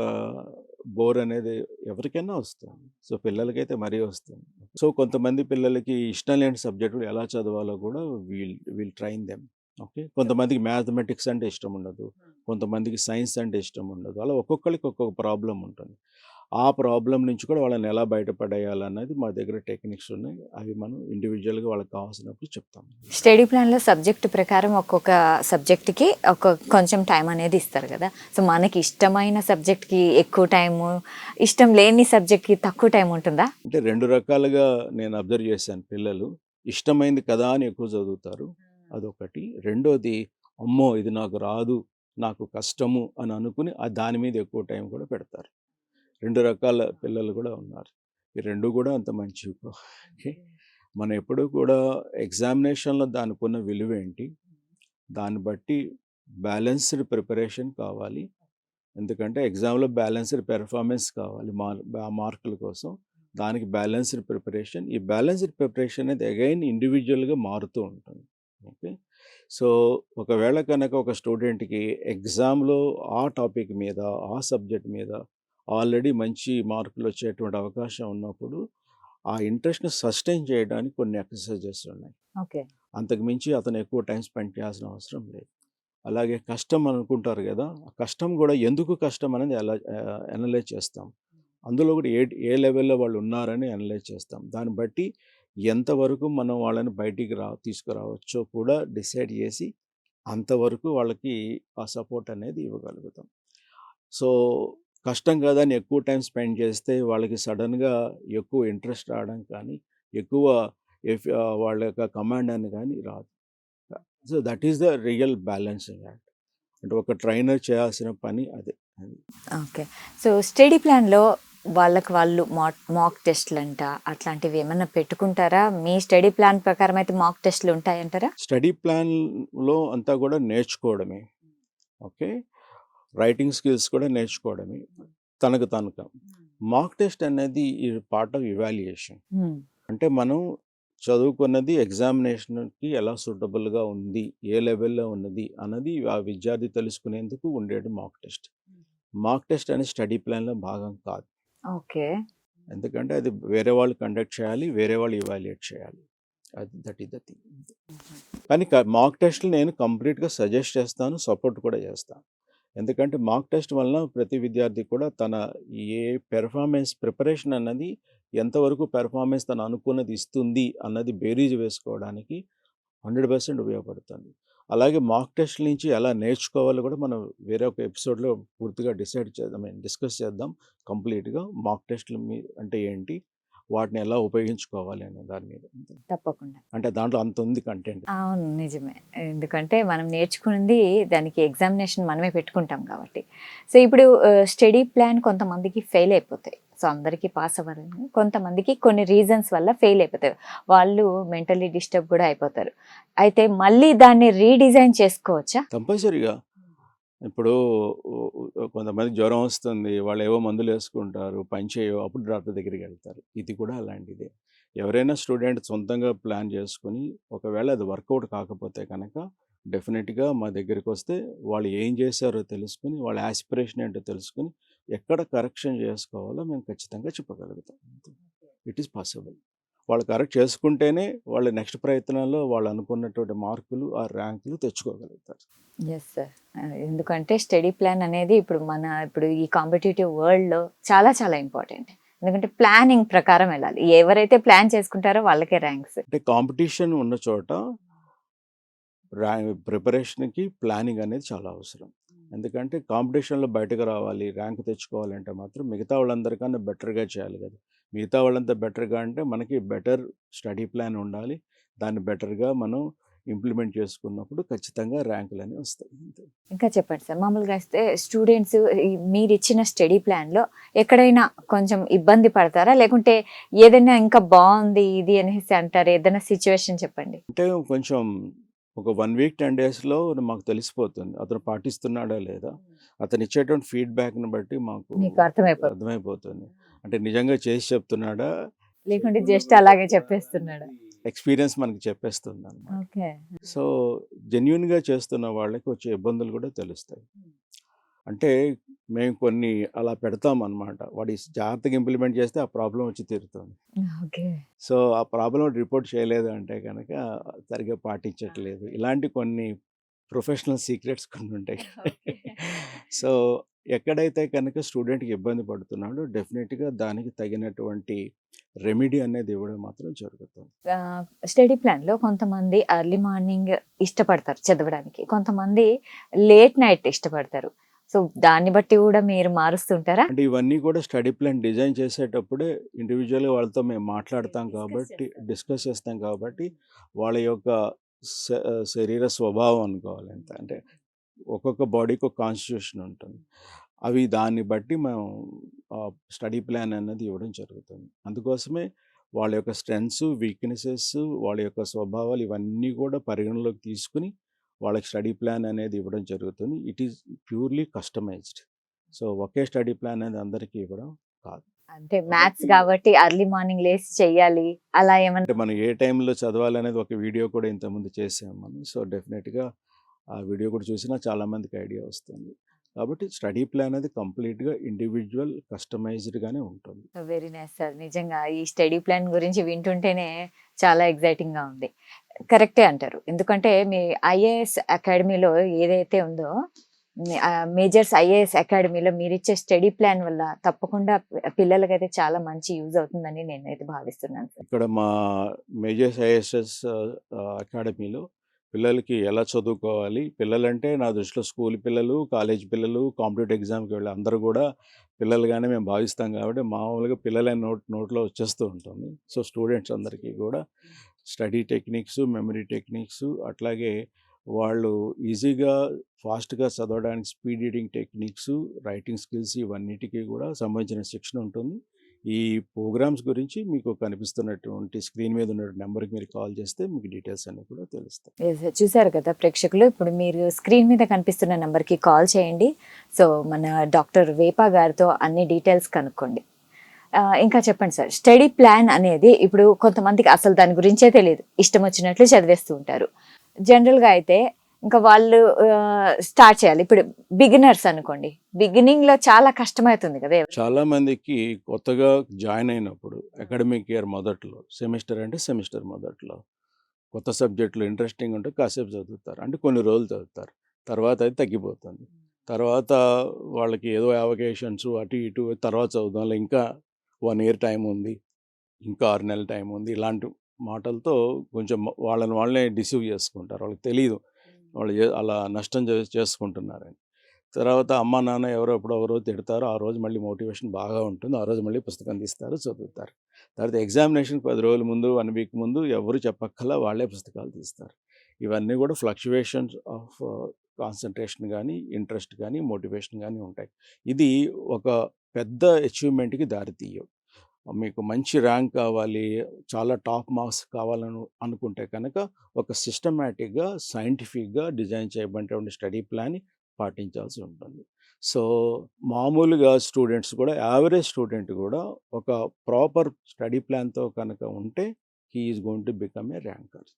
బోర్ అనేది ఎవరికైనా వస్తుంది. సో పిల్లలకైతే మరీ వస్తుంది. సో కొంతమంది పిల్లలకి ఇష్టం లేని సబ్జెక్టులు ఎలా చదవాలో కూడా వీల్ ట్రైన్ దెమ్. ఓకే. కొంతమందికి మ్యాథమెటిక్స్ అంటే ఇష్టం ఉండదు. కొంతమందికి సైన్స్ అంటే ఇష్టం ఉండదు. అలా ఒక్కొక్కళ్ళకి ఒక్కొక్క ప్రాబ్లమ్ ఉంటుంది. ఆ ప్రాబ్లమ్ నుంచి కూడా వాళ్ళని ఎలా బయటపడేయాలన్నది మా దగ్గర టెక్నిక్స్ ఉన్నాయి. అవి మనం ఇండివిడ్యువల్‌గా వాళ్ళకి కావాల్సినప్పుడు చెప్తాం. స్టడీ ప్లాన్‌లో సబ్జెక్ట్ ప్రకారం ఒక్కొక్క సబ్జెక్ట్‌కి కొంచెం టైం అనేది ఇస్తారు కదా! సో మనకి ఇష్టమైన సబ్జెక్ట్‌కి ఎక్కువ టైము, ఇష్టం లేని సబ్జెక్ట్‌కి తక్కువ టైం ఉంటుందా? అంటే 2 రకాలుగా నేను అబ్జర్వ్ చేశాను పిల్లలు. ఇష్టమైంది కదా అని ఎక్కువ చదువుతారు. అదొకటి. రెండోది అమ్మో! ఇది నాకు రాదు, నాకు కష్టము అని అనుకుని దాని మీద ఎక్కువ టైం కూడా పెడతారు. 2 రకాల పిల్లలు కూడా ఉన్నారు. ఈ 2 కూడా అంత మంచివి ఓకే. మనం ఎప్పుడూ కూడా ఎగ్జామినేషన్‌లో దానికున్న విలువేంటి, దాన్ని బట్టి బ్యాలెన్స్‌డ్ ప్రిపరేషన్ కావాలి. ఎందుకంటే ఎగ్జామ్‌లో బ్యాలెన్స్‌డ్ పెర్ఫార్మెన్స్ కావాలి మార్కుల కోసం. దానికి బ్యాలెన్స్‌డ్ ప్రిపరేషన్. ఈ బ్యాలెన్స్‌డ్ ప్రిపరేషన్ అనేది అగైన్ ఇండివిడ్యువల్‌గా మారుతూ ఉంటుంది. ఓకే. సో ఒకవేళ కనుక ఒక స్టూడెంట్‌కి ఎగ్జామ్‌లో ఆ టాపిక్ మీద, ఆ సబ్జెక్ట్ మీద ఆల్రెడీ మంచి మార్కులు వచ్చేటువంటి అవకాశం ఉన్నప్పుడు, ఆ ఇంట్రెస్ట్‌ని సస్టైన్ చేయడానికి కొన్ని ఎక్సర్‌సైజెస్ ఉన్నాయి. ఓకే. అంతకు మించి అతను ఎక్కువ టైం స్పెండ్ చేయాల్సిన అవసరం లేదు. అలాగే కష్టం అనుకుంటారు గదా! ఆ కష్టం గూడా ఎందుకు కష్టం అనేది అనలైజ్ చేస్తాం. అందులో కూడా ఏ లెవెల్‌లో వాళ్ళు ఉన్నారని అనలైజ్ చేస్తాం. దాన్ని బట్టి ఎంతవరకు మనం వాళ్ళని బయటికి తీసుకురావచ్చో కూడా డిసైడ్ చేసి, అంతవరకు వాళ్ళకి ఆ సపోర్ట్ అనేది ఇవ్వగలుగుతాం. సో, కష్టం కాదని ఎక్కువ టైం స్పెండ్ చేస్తే వాళ్ళకి సడెన్‌గా ఎక్కువ ఇంట్రెస్ట్ రావడం కానీ, ఎక్కువ వాళ్ళ యొక్క కమాండ్ అని గాని రాదు. So, that is the real balancing act. అంటే ఒక ట్రైనర్ చేయాల్సిన పని అదే. అది. ఓకే. సో స్టడీ ప్లాన్‌లో వాళ్ళకి వాళ్ళు మాక్ టెస్ట్‌లంట అట్లాంటివి ఏమన్నా పెట్టుకుంటారా? మీ స్టడీ ప్లాన్ ప్రకారం అయితే మాక్ టెస్ట్‌లు ఉంటాయంటారా? స్టడీ ప్లాన్‌లో అంతా కూడా నేర్చుకోవడమే. ఓకే. రైటింగ్ స్కిల్స్ కూడా నేర్చుకోవడమే. తనకు తనక. మాక్ టెస్ట్ అనేది ఈ పార్ట్ ఆఫ్ ఇవాల్యుయేషన్. హ్మ్. అంటే మనం చదువుకున్నది ఎగ్జామినేషన్‌కి ఎలా సూటబుల్‌గా ఉంది, ఏ లెవెల్‌లో ఉన్నది అన్నది ఆ విద్యార్థి తెలుసుకునేందుకు ఉండేది మాక్ టెస్ట్. మాక్ టెస్ట్ అనేది స్టడీ ప్లాన్‌లో భాగం కాదు. ఓకే. ఎందుకంటే అది వేరే వాళ్ళు కండక్ట్ చేయాలి, వేరే వాళ్ళు ఇవాల్యుయేట్ చేయాలి. That is the thing. కానీ మాక్ టెస్ట్‌లు నేను కంప్లీట్‌గా సజెస్ట్ చేస్తాను, సపోర్ట్ కూడా చేస్తాను. ఎందుకంటే మాక్ టెస్ట్ వలన ప్రతి విద్యార్థి కూడా తన ఏ ప్రిపరేషన్ అన్నది ఎంతవరకు పెర్ఫార్మెన్స్ తను అనుకున్నది ఇస్తుంది అన్నది బేరీజు వేసుకోవడానికి 100% ఉపయోగపడుతుంది. అలాగే మాక్ టెస్ట్‌ల నుంచి ఎలా నేర్చుకోవాలో కూడా మనం వేరే ఒక ఎపిసోడ్‌లో పూర్తిగా డిస్కస్ చేద్దాం కంప్లీట్‌గా. మాక్ టెస్ట్‌లు అంటే ఏంటి? వాటిని ఎలా ఉపయోగించుకోవాలి అనే దాని మీద. తప్పకుండా. అంటే దాంట్లో అంత ఉంది కంటెంట్. అవును. నిజమే. ఎందుకంటే మనం నేర్చుకున్నది దానికి ఎగ్జామినేషన్ మనమే పెట్టుకుంటాం కాబట్టి. సో ఇప్పుడు స్టడీ ప్లాన్ కొంతమందికి ఫెయిల్ అయిపోతాయి. సో అందరికీ పాస్ అవ్వాలని కొంతమందికి కొన్ని రీజన్స్ వల్ల ఫెయిల్ అయిపోతారు. వాళ్ళు మెంటల్లీ డిస్టర్బ్ కూడా అయిపోతారు. అయితే మళ్ళీ దాన్ని రీడిజైన్ చేసుకోవచ్చా? కంపల్సరీగా. ఇప్పుడు కొంతమందికి జ్వరం వస్తుంది. వాళ్ళేవో మందులేసుకుంటారు. పని చేయవు. అప్పుడు డాక్టర్ దగ్గరికెళ్తారు. ఇది కూడా అలాంటిదే. ఎవరైనా స్టూడెంట్ సొంతంగా ప్లాన్ చేసుకొని, ఒకవేళ అది వర్కౌట్ కాకపోతే కనుక, డెఫినెట్‌గా మా దగ్గరికొస్తే వాళ్ళు ఏం చేశారో తెలుసుకొని, వాళ్ళ యాస్పిరేషన్ ఏంటో తెలుసుకొని, ఎక్కడ కరెక్షన్ చేసుకోవాలో మేము ఖచ్చితంగా చెప్పగలుగుతాం. It is possible. వాళ్ళు కరెక్ట్ చేసుకుంటేనే వాళ్ళ నెక్స్ట్ ప్రయత్నంలో వాళ్ళు అనుకున్నటువంటి మార్కులు, ఆ ర్యాంకులు తెచ్చుకోగలుగుతారు. Yes sir. ఎందుకంటే స్టడీ ప్లాన్ అనేది ఇప్పుడు ఈ కాంపిటీటివ్ వరల్డ్‌లో చాలా చాలా ఇంపార్టెంట్. ఎందుకంటే ప్లానింగ్ ప్రకారం వెళ్ళాలి. ఎవరైతే ప్లాన్ చేసుకుంటారో వాళ్ళకే ర్యాంక్స్. అంటే కాంపిటీషన్ ఉన్న చోట ప్రిపరేషన్‌కి ప్లానింగ్ అనేది చాలా అవసరం. ఎందుకంటే కాంపిటీషన్‌లో బయటకు రావాలి, ర్యాంక్ తెచ్చుకోవాలంటే మాత్రం మిగతా వాళ్ళందరికన్నా బెటర్‌గా చేయాలి కదా! మిగతా వాళ్ళంతా బెటర్‌గా అంటే మనకి బెటర్ స్టడీ ప్లాన్ ఉండాలి. దాన్ని బెటర్‌గా మనం ఇంప్లిమెంట్ చేసుకున్నప్పుడు ఖచ్చితంగా ర్యాంకులనేవి వస్తాయి. అంతే. ఇంకా చెప్పండి సార్. మామూలుగా అయితే స్టూడెంట్స్ మీరిచ్చిన స్టడీ ప్లాన్‌లో ఎక్కడైనా కొంచెం ఇబ్బంది పడతారా? లేకుంటే ఏదైనా ఇంకా బావుంది ఇది అనేసి అంటారా? ఏదైనా సిట్యుయేషన్ చెప్పండి. అంటే కొంచెం ఒక 1 వీక్, 10 డేస్‌లో మాకు తెలిసిపోతుంది. అతను పాటిస్తున్నాడా లేదా? అతను ఇచ్చేటువంటి ఫీడ్‌బ్యాక్‌ని బట్టి మాకు మీకు అర్థమైపోతుంది. అర్థమైపోతుంది. అంటే నిజంగా చేసి చెప్తున్నాడా? లేకుంటే జస్ట్ అలాగే చెప్పేస్తున్నాడా? ఎక్స్‌పీరియన్స్ మనకి చెప్పేస్తుందనమాట. ఓకే. సో, జెన్యూన్‌గా చేస్తున్న వాళ్ళకి వచ్చే ఇబ్బందులు కూడా తెలుస్తాయి. అంటే మేము కొన్ని అలా పెడతామనమాట. వాడు జాగ్రత్తగా ఇంప్లిమెంట్ చేస్తే ఆ ప్రాబ్లమ్ వచ్చి తీరుతుంది. ఓకే. సో, ఆ ప్రాబ్లమ్ రిపోర్ట్ చేయలేదు అంటే గనక సరిగ్గా పాటించట్లేదు. ఇలాంటి కొన్ని ప్రొఫెషనల్ సీక్రెట్స్ కొన్ని ఉంటాయి. ఓకే. సో, ఎక్కడైతే కనుక స్టూడెంట్‌కి ఇబ్బంది పడుతున్నాడో డెఫినిట్‌గా దానికి తగినటువంటి రెమెడీ అనేది ఇవ్వడం మాత్రం జరుగుతుంది. స్టడీ ప్లాన్‌లో కొంతమంది ఎర్లీ మార్నింగ్ ఇష్టపడతారు చదవడానికి. కొంతమంది లేట్ నైట్ ఇష్టపడతారు. సో, దాన్ని బట్టి గూడా మీరు మారుస్తుంటారా? అంటే ఇవన్నీ కూడా స్టడీ ప్లాన్ డిజైన్ చేసేటప్పుడే ఇండివిడ్యువల్‌గా వాళ్ళతో మేము మాట్లాడతాం కాబట్టి, డిస్కస్ చేస్తాం కాబట్టి, వాళ్ళ యొక్క శరీర స్వభావం అనుకోవాలి ఎంత. అంటే ఒక్కొక్క బాడీకి ఒక కాన్స్టిట్యూషన్ ఉంటుంది. అవి దాన్ని బట్టి మేము స్టడీ ప్లాన్ అనేది ఇవ్వడం జరుగుతుంది. అందుకోసమే వాళ్ళ యొక్క స్ట్రెంగ్త్స్, వీక్‌నెసెస్, వాళ్ళ యొక్క స్వభావాలు ఇవన్నీ కూడా పరిగణలోకి తీసుకొని వాళ్ళకి స్టడీ ప్లాన్ అనేది ఇవ్వడం జరుగుతుంది. It is purely customized. So, ఒకే స్టడీ ప్లాన్ అనేది అందరికీ ఇవ్వడం కాదు. అంటే మ్యాథ్స్ గాబట్టి ఎర్లీ మార్నింగ్ లేసి చెయ్యాలి. అలా ఏమన్నా అంటే మనం ఏ టైంలో చదవాలనేది ఒక వీడియో కూడా ఇంతకుముందు చేసాం మనం. సో, డెఫినెట్‌గా ఆ వీడియో కూడా చూసినా చాలామందికి ఐడియా వస్తుంది. కాబట్టి స్టడీ ప్లాన్ అనేది కంప్లీట్‌గా ఇండివిడ్యువల్ కస్టమైజ్డ్‌గానే ఉంటుంది. Very nice sir. నిజంగా ఈ స్టడీ ప్లాన్ గురించి వింటుంటేనే చాలా ఎక్సైటింగ్‌గా ఉంది. కరెక్టే అంటారు. ఎందుకంటే మీ ఐఏఎస్ అకాడమీలో ఏదైతే ఉందో మేజర్స్ ఐఏఎస్ అకాడమీలో మీరిచ్చే స్టడీ ప్లాన్ వల్ల తప్పకుండా పిల్లలకైతే చాలా మంచి యూజ్ అవుతుందని నేనైతే భావిస్తున్నాను సార్. ఇక్కడ మా మేజర్స్ ఐఏఎస్ అకాడమీలో పిల్లలకి ఎలా చదువుకోవాలి, పిల్లలంటే నా దృష్టిలో స్కూల్ పిల్లలు, కాలేజ్ పిల్లలు, కాంపిటేటివ్ ఎగ్జామ్‌కి వెళ్ళే అందరూ కూడా పిల్లలుగానే మేము భావిస్తాం కాబట్టి మామూలుగా పిల్లలే నోట్లో వచ్చేస్తూ ఉంటుంది. సో, స్టూడెంట్స్ అందరికీ కూడా స్టడీ టెక్నిక్స్, మెమరీ టెక్నిక్స్ అట్లాగే వాళ్ళు ఈజీగా, ఫాస్ట్‌గా చదవడానికి speed reading techniques, writing skills ఇవన్నిటికి కూడా సంబంధించిన శిక్షణ ఉంటుంది. ఈ ప్రోగ్రామ్స్ గురించి మీకు కనిపిస్తున్నటువంటి స్క్రీన్ మీద ఉన్న నెంబర్‌కి మీరు కాల్ చేస్తే మీకు డీటెయిల్స్ అన్నీ కూడా తెలుస్తాయి. Yes sir. చూసారు కదా ప్రేక్షకులు. ఇప్పుడు మీరు స్క్రీన్ మీద కనిపిస్తున్న నంబర్‌కి కాల్ చేయండి. సో, మన డాక్టర్ వేపా గారితో అన్ని డీటెయిల్స్ కనుక్కోండి. ఇంకా చెప్పండి సార్. స్టడీ ప్లాన్ అనేది ఇప్పుడు కొంతమందికి అసలు దాని గురించే తెలీదు. ఇష్టం వచ్చినట్లు చదివేస్తూ ఉంటారు. జనరల్‌గా అయితే ఇంకా వాళ్ళు స్టార్ట్ చేయాలి. ఇప్పుడు బిగినర్స్ అనుకోండి. బిగినింగ్‌లో చాలా కష్టమవుతుంది కదా! చాలా మందికి కొత్తగా జాయిన్ అయినప్పుడు అకాడమిక్ ఇయర్ మొదట్లో, సెమిస్టర్ అంటే సెమిస్టర్ మొదట్లో కొత్త సబ్జెక్టులు ఇంట్రెస్టింగ్ ఉంటే కాసేపు చదువుతారు. అంటే కొన్ని రోజులు చదువుతారు. తర్వాత అది తగ్గిపోతుంది. తర్వాత వాళ్ళకి ఏదో అకేషన్స్ అటు ఇటు తర్వాత చదువుదాంలే ఇంకా 1 ఇయర్ టైం ఉంది. ఇంకా 6 నెలల టైం ఉంది. ఇలాంటి మాటలతో కొంచెం వాళ్ళని వాళ్ళే డిసీవ్ చేసుకుంటారు. వాళ్ళకి తెలీదు. వాళ్ళు అలా నష్టం చేసుకుంటున్నారని. తర్వాత అమ్మా, నాన్న ఎవరో ఎప్పుడో ఒకరోజు తిడతారు. ఆ రోజు మళ్ళీ మోటివేషన్ బాగా ఉంటుంది. ఆ రోజు మళ్ళీ పుస్తకం తీస్తారు, చదువుతారు. తర్వాత ఎగ్జామినేషన్‌కి 10 రోజుల ముందు, 1 వీక్ ముందు ఎవరు చెప్పక్కర్లా వాళ్ళే పుస్తకాలు తీస్తారు. ఇవన్నీ కూడా ఫ్లక్చుయేషన్స్ ఆఫ్ కాన్సంట్రేషన్ గానీ, ఇంట్రెస్ట్ గానీ, మోటివేషన్ గానీ ఉంటాయి. ఇది ఒక పెద్ద అచీవ్‌మెంట్‌కి దారితీయవు. మీకు మంచి ర్యాంక్ కావాలి, చాలా టాప్ మార్క్స్ కావాలని అనుకుంటే కనుక ఒక సిస్టమాటిక్‌గా, సైంటిఫిక్‌గా డిజైన్ చేయబడినటువంటి స్టడీ ప్లాన్‌ని పాటించాల్సి ఉంటుంది. సో, మామూలుగా స్టూడెంట్స్ కూడా యావరేజ్ స్టూడెంట్ కూడా ఒక ప్రాపర్ స్టడీ ప్లాన్‌తో కనుక ఉంటే he is going to become a ranker.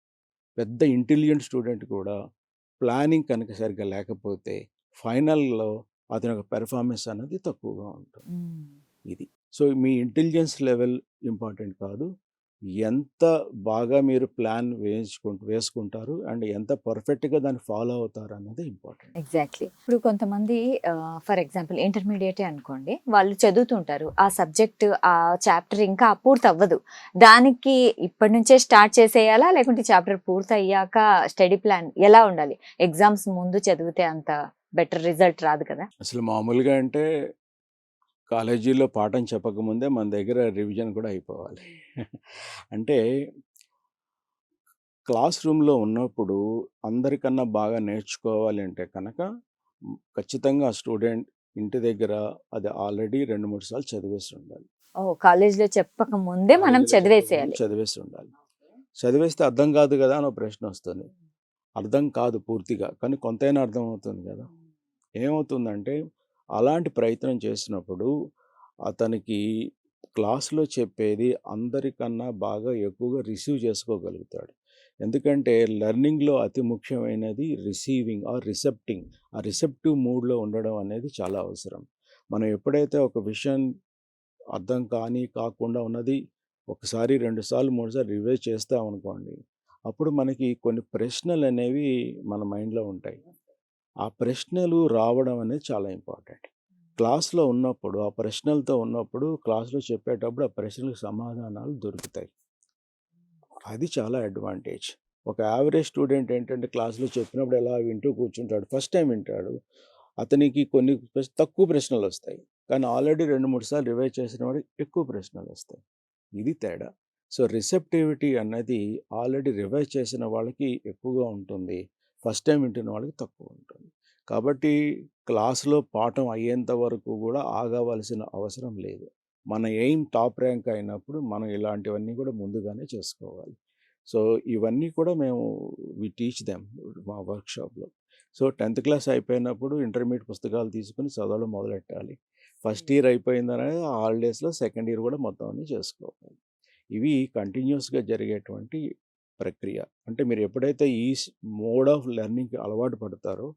పెద్ద ఇంటెలిజెంట్ స్టూడెంట్ కూడా ప్లానింగ్ కనుక సరిగ్గా లేకపోతే ఫైనల్‌లో అతని యొక్క పెర్ఫార్మెన్స్ అనేది తక్కువగా ఉంటుంది. ఇది. సో, మీ ఇంటెలిజెన్స్ లెవెల్ ఇంపార్టెంట్ కాదు. ఎంత బాగా మీరు ప్లాన్ వేసుకుంటారు అండ్ ఎంత పర్ఫెక్ట్‌గా దాన్ని ఫాలో అవుతారు అన్నది ఇంపార్టెంట్. ఎగ్జాక్ట్లీ. ఇప్పుడు కొంతమంది ఫర్ ఎగ్జాంపుల్ ఇంటర్మీడియటే అనుకోండి. వాళ్ళు చదువుతుంటారు. ఆ సబ్జెక్ట్, ఆ చాప్టర్ ఇంకా పూర్తవ్వదు. దానికి ఇప్పటి నుంచే స్టార్ట్ చేసేయాలా? లేకుంటే చాప్టర్ పూర్తయ్యాక స్టడీ ప్లాన్ ఎలా ఉండాలి? ఎగ్జామ్స్ ముందు చదివితే అంత బెటర్ రిజల్ట్ రాదు కదా! అసలు మామూలుగా అంటే కాలేజీలో పాఠం చెప్పకముందే మన దగ్గర రివిజన్ కూడా అయిపోవాలి. అంటే క్లాస్ రూమ్‌లో ఉన్నప్పుడు అందరికన్నా బాగా నేర్చుకోవాలి అంటే కనుక ఖచ్చితంగా స్టూడెంట్ ఇంటి దగ్గర అది ఆల్రెడీ 2, 3 సార్లు చదివేసి ఉండాలి. ఓహ్! కాలేజ్‌లో చెప్పక ముందే మనం కాలేజీలో చెప్పకముందు చదివేసేయాలి. చదివేసి ఉండాలి. చదివేస్తే అర్థం కాదు కదా అని ఒక ప్రశ్న వస్తుంది. అర్థం కాదు పూర్తిగా. కానీ కొంతైనా అర్థమవుతుంది కదా! ఏమవుతుందంటే అలాంటి ప్రయత్నం చేసినప్పుడు అతనికి క్లాస్‌లో చెప్పేది అందరికన్నా బాగా ఎక్కువగా రిసీవ్ చేసుకోగలుగుతాడు. ఎందుకంటే లెర్నింగ్‌లో అతి ముఖ్యమైనది రిసీవింగ్ ఆర్ రిసెప్టింగ్. ఆ రిసెప్టివ్ మూడ్‌లో ఉండడం అనేది చాలా అవసరం. మనం ఎప్పుడైతే ఒక విషయం అర్థం కాకుండా ఉన్నది ఒకసారి, 2 సార్లు, 3 సార్లు రివైజ్ చేస్తామనుకోండి, అప్పుడు మనకి కొన్ని ప్రశ్నలనేవి మన మైండ్‌లో ఉంటాయి. ఆ ప్రశ్నలు రావడం అనేది చాలా ఇంపార్టెంట్. క్లాస్‌లో ఉన్నప్పుడు, ఆ ప్రశ్నలతో ఉన్నప్పుడు క్లాస్‌లో చెప్పేటప్పుడు ఆ ప్రశ్నలకు సమాధానాలు దొరుకుతాయి. అది చాలా అడ్వాంటేజ్. ఒక యావరేజ్ స్టూడెంట్ ఏంటంటే క్లాస్‌లో చెప్పినప్పుడు ఎలా వింటూ కూర్చుంటాడు. ఫస్ట్ టైమ్ వింటాడు. అతనికి కొన్ని తక్కువ ప్రశ్నలొస్తాయి. కానీ ఆల్రెడీ 2, 3 సార్లు రివైజ్ చేసిన వాడికి ఎక్కువ ప్రశ్నలొస్తాయి. ఇది తేడా. సో, రిసెప్టివిటీ అన్నది ఆల్రెడీ రివైజ్ చేసిన వాళ్ళకి ఎక్కువగా ఉంటుంది. ఫస్ట్ టైమ్ వింటున్న వాళ్ళకి తక్కువ ఉంటుంది. కాబట్టి క్లాస్‌లో పాఠం అయ్యేంత వరకు గూడా ఆగవలసిన అవసరం లేదు. మన ఎయిమ్ టాప్ ర్యాంక్ అయినప్పుడు మనం ఇలాంటివన్నీ కూడా ముందుగానే చేసుకోవాలి. సో, ఇవన్నీ కూడా మేము టీచ్ దెమ్ మా వర్క్‌షాప్‌లో. సో, 10థ్ క్లాస్ అయిపోయినప్పుడు ఇంటర్మీడియేట్ పుస్తకాలు తీసుకొని చదవడం మొదలెట్టాలి. ఫస్ట్ ఇయర్ అయిపోయిందనే హాలిడేస్‌లో సెకండ్ ఇయర్ కూడా మొత్తం అన్నీ చేసుకోవాలి. ఇవి కంటిన్యూయస్‌గా జరిగేటువంటి ప్రక్రియ. అంటే మీరు ఎప్పుడైతే ఈ మోడ్ ఆఫ్ లెర్నింగ్‌కి అలవాటు పడతారో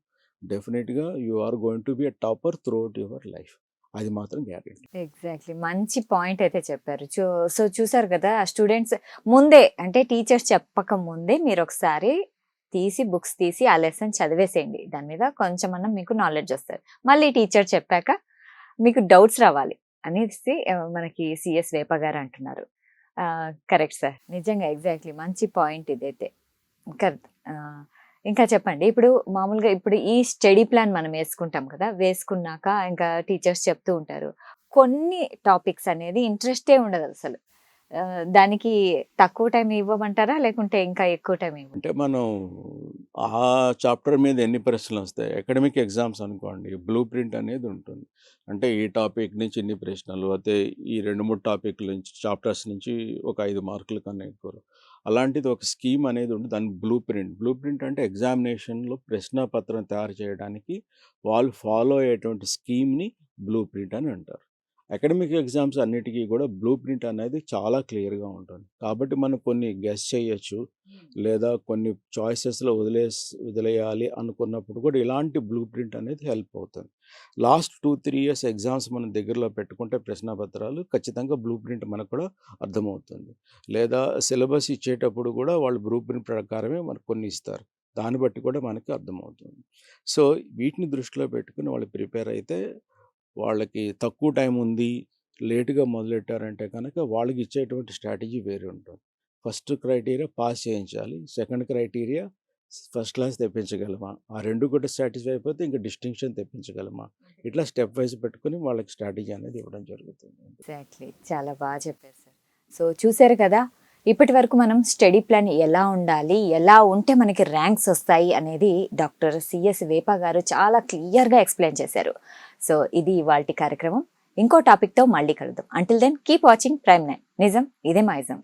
డెఫినిట్‌గా you are going to be a topper throughout your life. అది మాత్రం గ్యారంటీ. ఎగ్జాక్ట్లీ. మంచి పాయింట్ అయితే చెప్పారు. సో చూసారు కదా! ఆ స్టూడెంట్స్ ముందే అంటే టీచర్స్ చెప్పక ముందే మీరొకసారి బుక్స్ తీసి ఆ లెసన్ చదివేసేయండి. దాని మీద కొంచెమన్నా మీకు నాలెడ్జ్ వస్తది. మళ్ళీ టీచర్ చెప్పాక మీకు డౌట్స్ రావాలి అనేసి మనకి సీఎస్ వేప గారు అంటున్నారు. Correct sir. నిజంగా ఎగ్జాక్ట్లీ మంచి పాయింట్ ఇదైతే. ఇంకా ఇంకా చెప్పండి. ఇప్పుడు మామూలుగా ఇప్పుడు ఈ స్టడీ ప్లాన్ మనం యేసుకుంటాం కదా! వేసుకున్నాక ఇంకా టీచర్స్ చెప్తూ ఉంటారు. కొన్ని టాపిక్స్ అనేది ఇంట్రెస్టే ఉండదసలు. దానికి తక్కువ టైం ఇవ్వమంటారా? లేకుంటే ఇంకా ఎక్కువ టైం అంటే ఇవ్వమంటారా? మనం ఆ చాప్టర్ మీద ఎన్ని ప్రశ్నలొస్తాయి? అకాడమిక్ ఎగ్జామ్స్ అనుకోండి. బ్లూ ప్రింట్ అనేది ఉంటుంది. అంటే ఈ టాపిక్ నుంచి ఇన్ని ప్రశ్నలు, అయితే ఈ 2, 3 టాపిక్‌ల నుంచి చాప్టర్స్ నుంచి ఒక 5 మార్కుల కన్నా ఎక్కువ. అలాంటిది ఒక స్కీమ్ అనేది ఉంటుంది. దాన్ని బ్లూ ప్రింట్. బ్లూ ప్రింట్ అంటే ఎగ్జామినేషన్‌లో ప్రశ్న పత్రం తయారు చేయడానికి వాళ్ళు ఫాలో అయ్యేటువంటి స్కీమ్‌ని బ్లూ ప్రింట్ అని అంటారు. అకాడమిక్ ఎగ్జామ్స్ అన్నిటికి కూడా బ్లూ ప్రింట్ అనేది చాలా క్లియర్‌గా ఉంటుంది. కాబట్టి మనం కొన్ని గెస్ చేయొచ్చు. లేదా కొన్ని చాయిసెస్‌లో వదిలేయాలి అనుకున్నప్పుడు కూడా ఇలాంటి బ్లూ ప్రింట్ అనేది హెల్ప్ అవుతుంది. లాస్ట్ 2, 3 ఇయర్స్ ఎగ్జామ్స్ మనం దగ్గరలో పెట్టుకుంటే ప్రశ్నపత్రాలు ఖచ్చితంగా బ్లూ ప్రింట్ మనకు కూడా అర్థమవుతుంది. లేదా సిలబస్ ఇచ్చేటప్పుడు కూడా వాళ్ళు బ్లూ ప్రింట్ ప్రకారమే మనకు కొన్ని ఇస్తారు. దాన్ని బట్టి కూడా మనకి అర్థమవుతుంది. సో, వీటిని దృష్టిలో పెట్టుకొని వాళ్ళు ప్రిపేర్ అయితే వాళ్ళకి తక్కువ టైం ఉంది, లేట్‌గా మొదలెట్టారంటే కనుక వాళ్ళకి ఇచ్చేటువంటి స్ట్రాటజీ వేరే ఉంటుంది. ఫస్ట్ క్రైటీరియా పాస్ చేయించాలి. సెకండ్ క్రైటీరియా ఫస్ట్ క్లాస్ తెప్పించగలమా? ఆ 2 కూడా సాటిస్ఫై అయిపోతే ఇంక డిస్టింక్షన్ తెప్పించగలమా? ఇట్లా స్టెప్ వైస్ పెట్టుకొని వాళ్ళకి స్ట్రాటజీ అనేది ఇవ్వడం జరుగుతుంది. ఎగ్జాక్ట్లీ. చాలా చెప్పారు సార్. సో చూసారు కదా! ఇప్పటివరకు మనం స్టడీ ప్లాన్ ఎలా ఉండాలి? ఎలా ఉంటే మనకి ర్యాంక్స్ వస్తాయి అనేది డాక్టర్ సిఎస్ వేప గారు చాలా క్లియర్‌గా ఎక్స్‌ప్లెయిన్ చేశారు. సో ఇది ఇవాల్టి కార్యక్రమం. ఇంకో టాపిక్‌తో మళ్ళీ కలుద్దాం. Until then keep watching Prime nine. నిజం ఇదే మా ఇజం.